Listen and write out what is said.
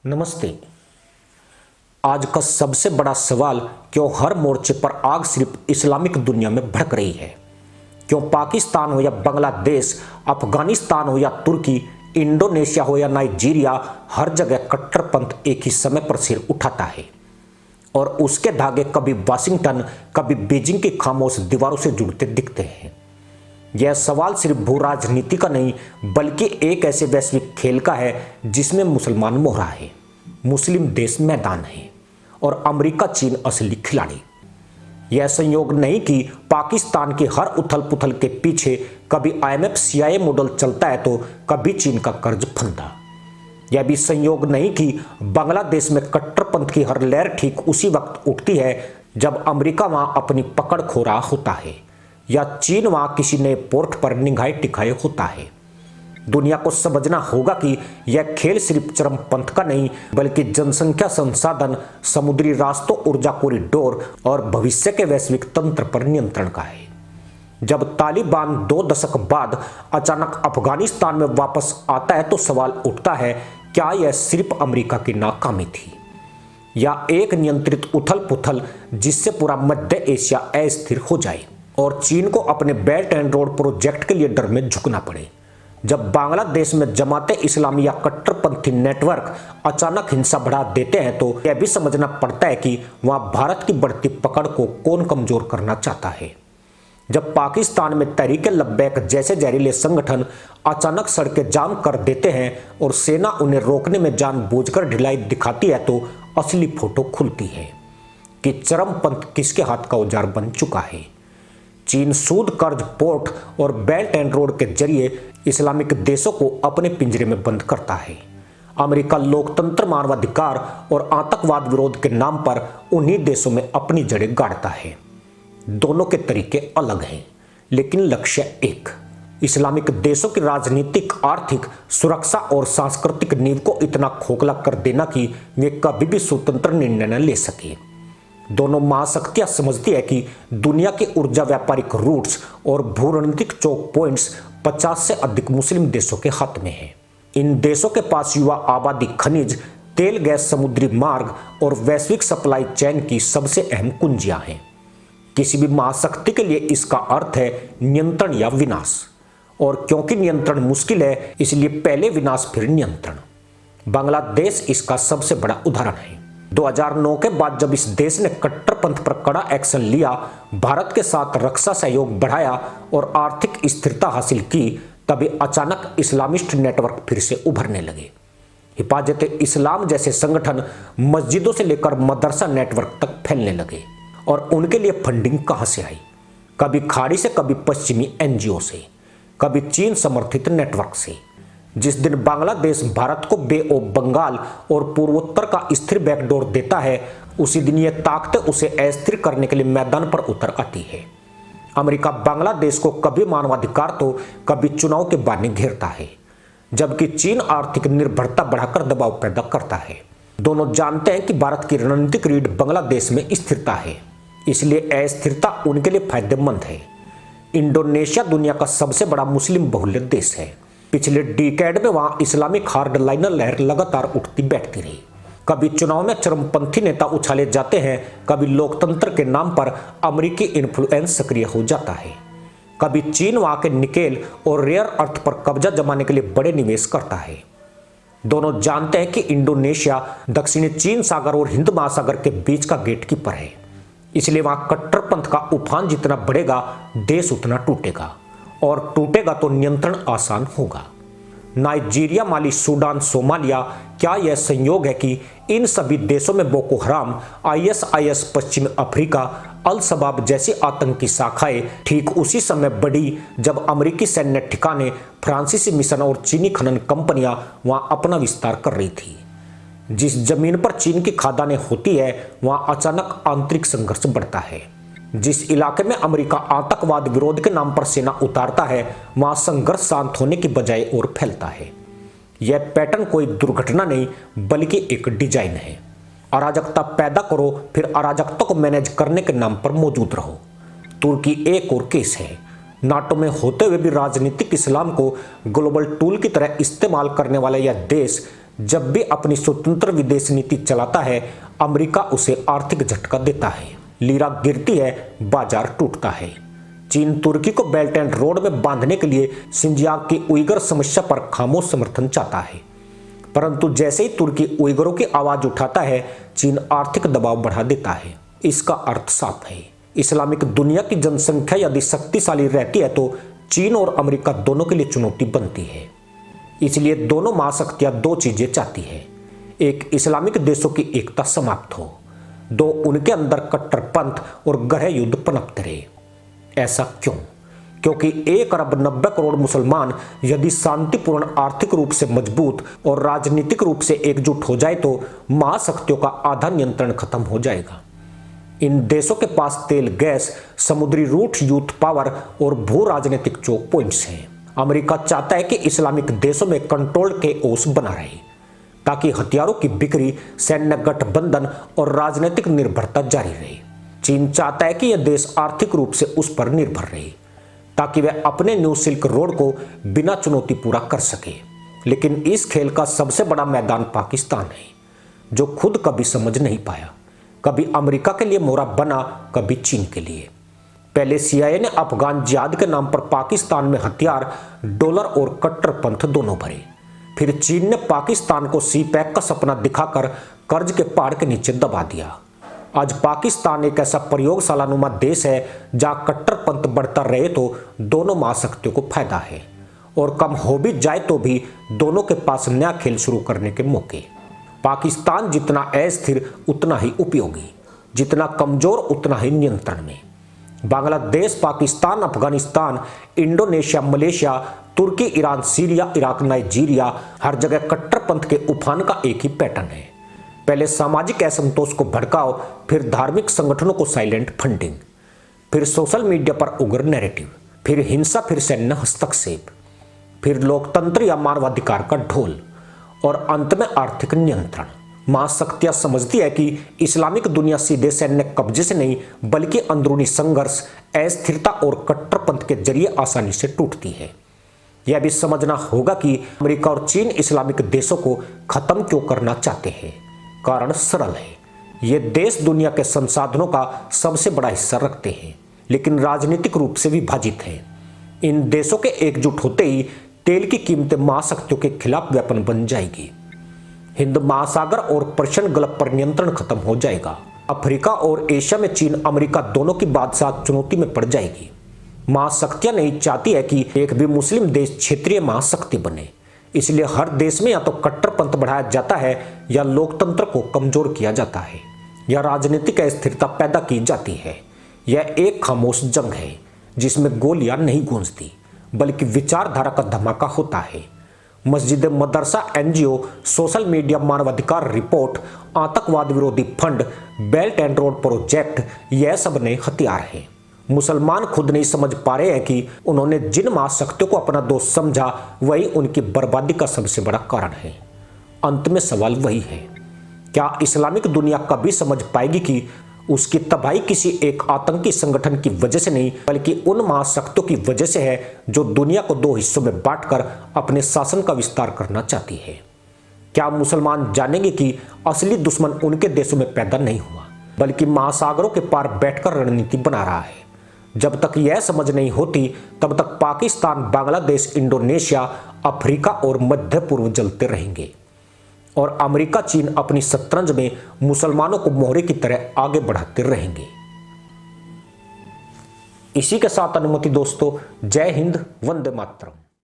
नमस्ते। आज का सबसे बड़ा सवाल, क्यों हर मोर्चे पर आग सिर्फ इस्लामिक दुनिया में भड़क रही है? क्यों पाकिस्तान हो या बांग्लादेश, अफगानिस्तान हो या तुर्की, इंडोनेशिया हो या नाइजीरिया, हर जगह कट्टरपंथ एक ही समय पर सिर उठाता है और उसके धागे कभी वाशिंगटन, कभी बीजिंग की खामोश दीवारों से जुड़ते दिखते हैं। यह सवाल सिर्फ भू राजनीति का नहीं, बल्कि एक ऐसे वैश्विक खेल का है जिसमें मुसलमान मोहरा है, मुस्लिम देश मैदान है और अमेरिका चीन असली खिलाड़ी। यह संयोग नहीं कि पाकिस्तान की हर उथल पुथल के पीछे कभी IMF CIA मॉडल चलता है तो कभी चीन का कर्ज फंदा। यह भी संयोग नहीं कि बांग्लादेश में कट्टरपंथ की हर लहर ठीक उसी वक्त उठती है जब अमेरिका वहां अपनी पकड़ खो रहा होता है या चीन वहां किसी नए पोर्ट पर निगाहें टिकाए होता है। दुनिया को समझना होगा कि यह खेल सिर्फ चरमपंथ का नहीं, बल्कि जनसंख्या, संसाधन, समुद्री रास्तों, ऊर्जा कॉरिडोर और भविष्य के वैश्विक तंत्र पर नियंत्रण का है। जब तालिबान 2 दशक बाद अचानक अफगानिस्तान में वापस आता है तो सवाल उठता है, क्या यह सिर्फ अमेरिका की नाकामी थी या एक नियंत्रित उथल पुथल जिससे पूरा मध्य एशिया अस्थिर हो जाए और चीन को अपने बेल्ट एंड रोड प्रोजेक्ट के लिए डर में झुकना पड़े? जब बांग्लादेश में जमाते इस्लामी या कट्टरपंथी नेटवर्क अचानक हिंसा बढ़ा देते हैं तो यह भी समझना पड़ता है कि वहां भारत की बढ़ती पकड़ को कौन कमजोर करना चाहता है। जब पाकिस्तान में तहरीक-ए-लब्बैक जैसे जहरीले संगठन अचानक सड़कें जाम कर देते हैं और सेना उन्हें रोकने में जानबूझकर ढिलाई दिखाती है तो असली फोटो खुलती है कि चरमपंथ किसके हाथ का औजार बन चुका है। चीन सूद, कर्ज, पोर्ट और बेल्ट एंड रोड के जरिए इस्लामिक देशों को अपने पिंजरे में बंद करता है। अमेरिका लोकतंत्र, मानवाधिकार और आतंकवाद विरोध के नाम पर उन्हीं देशों में अपनी जड़ें गाड़ता है। दोनों के तरीके अलग हैं, लेकिन लक्ष्य एक। इस्लामिक देशों की राजनीतिक, आर्थिक, सुरक्षा और सांस्कृतिक नींव को इतना खोखला कर देना कि वे कभी भी स्वतंत्र निर्णय न ले सके। दोनों महाशक्तियां समझती है कि दुनिया के ऊर्जा व्यापारिक रूट्स और भूरणनीतिक चौक पॉइंट्स 50 से अधिक मुस्लिम देशों के हाथ में हैं। इन देशों के पास युवा आबादी, खनिज, तेल, गैस, समुद्री मार्ग और वैश्विक सप्लाई चेन की सबसे अहम कुंजियां हैं। किसी भी महाशक्ति के लिए इसका अर्थ है नियंत्रण या विनाश, और क्योंकि नियंत्रण मुश्किल है इसलिए पहले विनाश फिर नियंत्रण। बांग्लादेश इसका सबसे बड़ा उदाहरण है। 2009 के बाद जब इस देश ने कट्टरपंथ पर कड़ा एक्शन लिया, भारत के साथ रक्षा सहयोग बढ़ाया और आर्थिक स्थिरता हासिल की, तभी अचानक इस्लामिस्ट नेटवर्क फिर से उभरने लगे। हिफाजत-ए-इस्लाम जैसे संगठन मस्जिदों से लेकर मदरसा नेटवर्क तक फैलने लगे और उनके लिए फंडिंग कहां से आई? कभी खाड़ी से, कभी पश्चिमी NGO से, कभी चीन समर्थित नेटवर्क से। जिस दिन बांग्लादेश भारत को बे ऑफ बंगाल और पूर्वोत्तर का स्थिर बैकडोर देता है, उसी दिन ये ताकतें उसे अस्थिर करने के लिए मैदान पर उतर आती है। अमेरिका बांग्लादेश को कभी मानवाधिकार तो कभी चुनाव के बहाने घेरता है, जबकि चीन आर्थिक निर्भरता बढ़ाकर दबाव पैदा करता है। दोनों जानते हैं कि भारत की रणनीतिक रीढ़ बांग्लादेश में स्थिरता है, इसलिए अस्थिरता उनके लिए फायदेमंद है। इंडोनेशिया दुनिया का सबसे बड़ा मुस्लिम बहुल्य देश है। पिछले डिकेड में वहां इस्लामिक हार्डलाइनर लहर लगातार उठती बैठती रही। कभी चुनाव में चरमपंथी नेता उछाले जाते हैं, कभी लोकतंत्र के नाम पर अमेरिकी इन्फ्लुएंस सक्रिय हो जाता है, कभी चीन वहां के निकेल और रेयर अर्थ पर कब्जा जमाने के लिए बड़े निवेश करता है। दोनों जानते हैं कि इंडोनेशिया दक्षिणी चीन सागर और हिंद महासागर के बीच का गेटकीपर है, इसलिए वहां कट्टरपंथ का उफान जितना बढ़ेगा देश उतना टूटेगा, और टूटेगा तो नियंत्रण आसान होगा। नाइजीरिया, माली, सूडान, सोमालिया, क्या यह संयोग है कि इन सभी देशों में बोको हराम, ISIS, पश्चिम अफ्रीका, अल शबाब जैसी आतंकी शाखाएं ठीक उसी समय बढ़ी जब अमेरिकी सैन्य ठिकाने, फ्रांसीसी मिशन और चीनी खनन कंपनियां वहां अपना विस्तार कर रही थी। जिस जमीन पर चीन की खदानें होती है वहां अचानक आंतरिक संघर्ष बढ़ता है। जिस इलाके में अमेरिका आतंकवाद विरोध के नाम पर सेना उतारता है वहां संघर्ष शांत होने की बजाय और फैलता है। यह पैटर्न कोई दुर्घटना नहीं, बल्कि एक डिजाइन है। अराजकता पैदा करो, फिर अराजकता को मैनेज करने के नाम पर मौजूद रहो। तुर्की एक और केस है। नाटो में होते हुए भी राजनीतिक इस्लाम को ग्लोबल टूल की तरह इस्तेमाल करने वाला यह देश जब भी अपनी स्वतंत्र विदेश नीति चलाता है, अमेरिका उसे आर्थिक झटका देता है। लीरा गिरती है, बाजार टूटता है। चीन तुर्की को बेल्ट एंड रोड में बांधने के लिए सिंजियांग की उइगर समस्या पर खामोश समर्थन चाहता है, परंतु जैसे ही तुर्की उइगरों की आवाज उठाता है, चीन आर्थिक दबाव बढ़ा देता है। इसका अर्थ साफ है, इस्लामिक दुनिया की जनसंख्या यदि शक्तिशाली रहती है तो चीन और अमेरिका दोनों के लिए चुनौती बनती है। इसलिए दोनों महाशक्तियां दो चीजें चाहती है, एक इस्लामिक देशों की एकता समाप्त हो, दो उनके अंदर कट्टरपंथ और गहरे युद्ध पनपते रहे। ऐसा क्यों? क्योंकि 1 अरब 90 करोड़ मुसलमान यदि शांतिपूर्ण, आर्थिक रूप से मजबूत और राजनीतिक रूप से एकजुट हो जाए तो महाशक्तियों का आधा नियंत्रण खत्म हो जाएगा। इन देशों के पास तेल, गैस, समुद्री रूट, यूथ पावर और भू राजनीतिक चोक पॉइंट्स हैं। अमेरिका चाहता है कि इस्लामिक देशों में कंट्रोल के ओस बना रहे, ताकि हथियारों की बिक्री, सैन्य गठबंधन और राजनीतिक निर्भरता जारी रहे। चीन चाहता है कि यह देश आर्थिक रूप से उस पर निर्भर रहे, ताकि वह अपने न्यू सिल्क रोड को बिना चुनौती पूरा कर सके। लेकिन इस खेल का सबसे बड़ा मैदान पाकिस्तान है, जो खुद कभी समझ नहीं पाया। कभी अमेरिका के लिए मोहरा बना, कभी चीन के लिए। पहले CIA ने अफगान जिहाद के नाम पर पाकिस्तान में हथियार, डॉलर और कट्टरपंथ दोनों भरे। फिर चीन ने पाकिस्तान को CPEC का सपना दिखाकर कर्ज के पहाड़ के नीचे दबा दिया। आज पाकिस्तान एक ऐसा प्रयोगशाला नुमा देश है जहां कट्टरपंथ बढ़ता रहे तो दोनों महाशक्तियों को फायदा है, और कम हो भी जाए तो भी दोनों के पास नया खेल शुरू करने के मौके। पाकिस्तान जितना अस्थिर उतना ही उपयोगी, जितना कमजोर उतना ही नियंत्रण में। बांग्लादेश, पाकिस्तान, अफगानिस्तान, इंडोनेशिया, मलेशिया, तुर्की, ईरान, सीरिया, इराक, नाइजीरिया, हर जगह कट्टरपंथ के उफान का एक ही पैटर्न है। पहले सामाजिक असंतोष को भड़काओ, फिर धार्मिक संगठनों को साइलेंट फंडिंग, फिर सोशल मीडिया पर उग्र नैरेटिव, फिर हिंसा, फिर सैन्य हस्तक्षेप, फिर लोकतंत्र या मानवाधिकार का ढोल, और अंत में आर्थिक नियंत्रण। महाशक्तियां समझती है कि इस्लामिक दुनिया सीधे सैन्य कब्जे से नहीं, बल्कि अंदरूनी संघर्ष, अस्थिरता और कट्टरपंथ के जरिए आसानी से टूटती है। यह भी समझना होगा कि अमेरिका और चीन इस्लामिक देशों को खत्म क्यों करना चाहते हैं। कारण सरल है, ये देश दुनिया के संसाधनों का सबसे बड़ा हिस्सा रखते हैं, लेकिन राजनीतिक रूप से विभाजित हैं। इन देशों के एकजुट होते ही तेल की कीमतें महाशक्तियों के खिलाफ वेपन बन जाएगी। हिंद महासागर और पर्शियन गल्फ पर नियंत्रण खत्म हो जाएगा। अफ्रीका और एशिया में चीन, अमेरिका दोनों की बादशाह चुनौती में पड़ जाएगी। महाशक्तियां नहीं चाहती है कि एक भी मुस्लिम देश क्षेत्रीय महाशक्ति बने, इसलिए हर देश में या तो कट्टरपंथ बढ़ाया जाता है, या लोकतंत्र को कमजोर किया जाता है, या राजनीतिक अस्थिरता पैदा की जाती है। यह एक खामोश जंग है जिसमें गोलियां नहीं गूंजती, बल्कि विचारधारा का धमाका होता है। मस्जिद, मदरसा, NGO, सोशल मीडिया, मानवाधिकार रिपोर्ट, आतंकवाद विरोधी fund, belt and road project, यह सब नए हथियार हैं। मुसलमान खुद नहीं समझ पा रहे हैं कि उन्होंने जिन महाशक्तियों को अपना दोस्त समझा, वही उनकी बर्बादी का सबसे बड़ा कारण है। अंत में सवाल वही है, क्या इस्लामिक दुनिया कभी समझ पाएगी कि उसकी तबाही किसी एक आतंकी संगठन की वजह से नहीं, बल्कि उन महाशक्तियों की वजह से है जो दुनिया को दो हिस्सों में बांटकर अपने शासन का विस्तार करना चाहती है। क्या मुसलमान जानेंगे कि असली दुश्मन उनके देशों में पैदा नहीं हुआ, बल्कि महासागरों के पार बैठकर रणनीति बना रहा है। जब तक यह समझ नहीं होती, तब तक पाकिस्तान, बांग्लादेश, इंडोनेशिया, अफ्रीका और मध्य पूर्व जलते रहेंगे, और अमेरिका, चीन अपनी शतरंज में मुसलमानों को मोहरे की तरह आगे बढ़ाते रहेंगे। इसी के साथ अनुमति दोस्तों, जय हिंद, वंदे मातरम।